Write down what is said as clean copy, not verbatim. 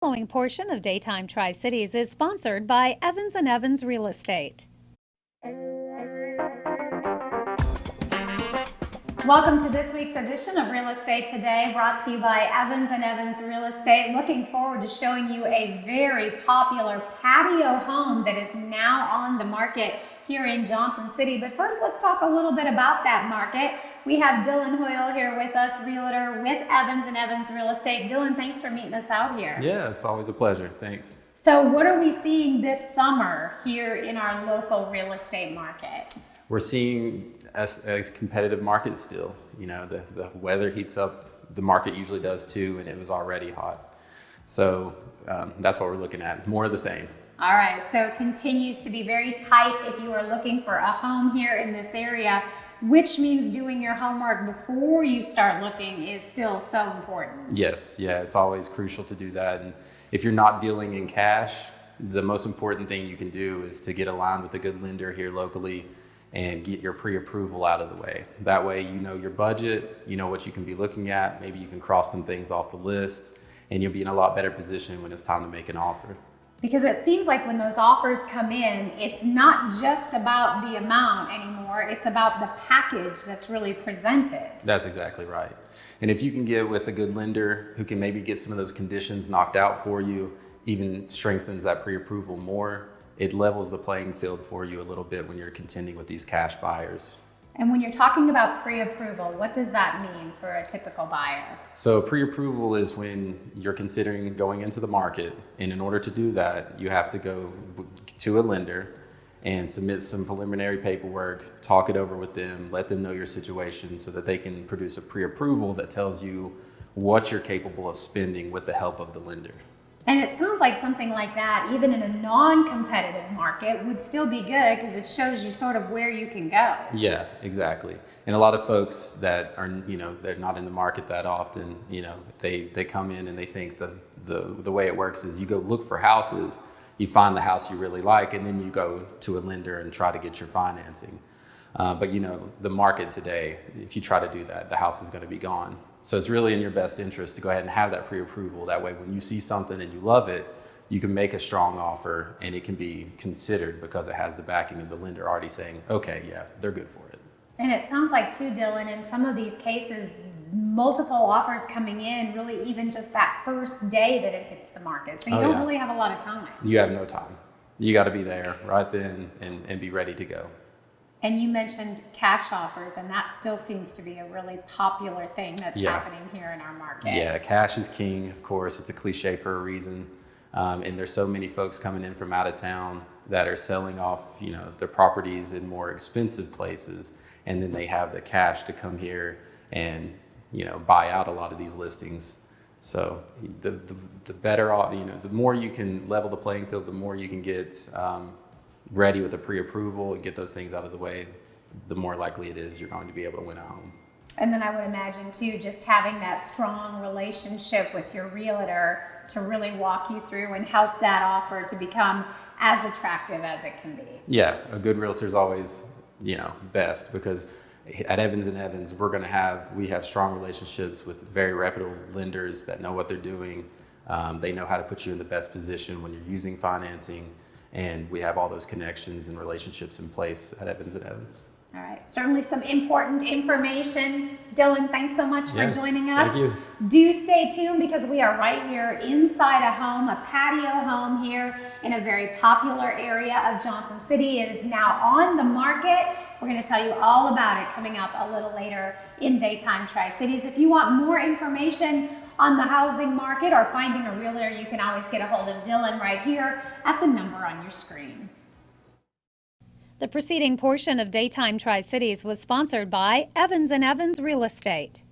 The following portion of Daytime Tri-Cities is sponsored by Evans and Evans Real Estate. Welcome to this week's edition of Real Estate Today, brought to you by Evans and Evans Real Estate. Looking forward to showing you a very popular patio home that is now on the market here in Johnson City. But first, let's talk a little bit about that market. We have Dillon Hoyle here with us, realtor with Evans and Evans Real Estate. Dillon, thanks for meeting us out here. Yeah, it's always a pleasure. Thanks. So what are we seeing this summer here in our local real estate market? We're seeing a competitive market still. You know, the weather heats up, the market usually does too, and it was already hot. So that's what we're looking at, more of the same. All right, so it continues to be very tight if you are looking for a home here in this area, which means doing your homework before you start looking is still so important. Yes, yeah, it's always crucial to do that. And if you're not dealing in cash, the most important thing you can do is to get aligned with a good lender here locally and get your pre-approval out of the way. That way you know your budget, you know what you can be looking at, maybe you can cross some things off the list, and you'll be in a lot better position when it's time to make an offer. Because it seems like when those offers come in, it's not just about the amount anymore, it's about the package that's really presented. That's exactly right. And if you can get with a good lender who can maybe get some of those conditions knocked out for you, even strengthens that pre-approval more, it levels the playing field for you a little bit when you're contending with these cash buyers. And when you're talking about pre-approval, what does that mean for a typical buyer? So pre-approval is when you're considering going into the market, and in order to do that, you have to go to a lender and submit some preliminary paperwork, talk it over with them, let them know your situation so that they can produce a pre-approval that tells you what you're capable of spending with the help of the lender. And it sounds like something like that, even in a non-competitive market, would still be good because it shows you sort of where you can go. Yeah, exactly. And a lot of folks that are, they're not in the market that often, they come in and they think the way it works is you go look for houses, you find the house you really like, and then you go to a lender and try to get your financing. But the market today, if you try to do that, the house is going to be gone. So it's really in your best interest to go ahead and have that pre-approval. That way, when you see something and you love it, you can make a strong offer and it can be considered because it has the backing of the lender already saying, okay, yeah, they're good for it. And it sounds like too, Dillon, in some of these cases, multiple offers coming in really even just that first day that it hits the market. So you don't really have a lot of time. You have no time. You got to be there right then and be ready to go. And you mentioned cash offers, and that still seems to be a really popular thing that's happening here in our market. Yeah, cash is king, of course. It's a cliche for a reason. And there's so many folks coming in from out of town that are selling off, their properties in more expensive places. And then they have the cash to come here and, buy out a lot of these listings. So the better off, the more you can level the playing field, the more you can get ready with a pre-approval and get those things out of the way, the more likely it is you're going to be able to win a home. And then I would imagine too, just having that strong relationship with your realtor to really walk you through and help that offer to become as attractive as it can be. Yeah, a good realtor is always, best, because at Evans and Evans, we have strong relationships with very reputable lenders that know what they're doing. They know how to put you in the best position when you're using financing. And we have all those connections and relationships in place at Evans and Evans. All right, certainly some important information. Dillon, thanks so much for joining us. Thank you. Do stay tuned because we are right here inside a home, a patio home here in a very popular area of Johnson City. It is now on the market. We're going to tell you all about it coming up a little later in Daytime Tri-Cities. If you want more information on the housing market or finding a realtor, you can always get a hold of Dillon right here at the number on your screen. The preceding portion of Daytime Tri-Cities was sponsored by Evans and Evans Real Estate.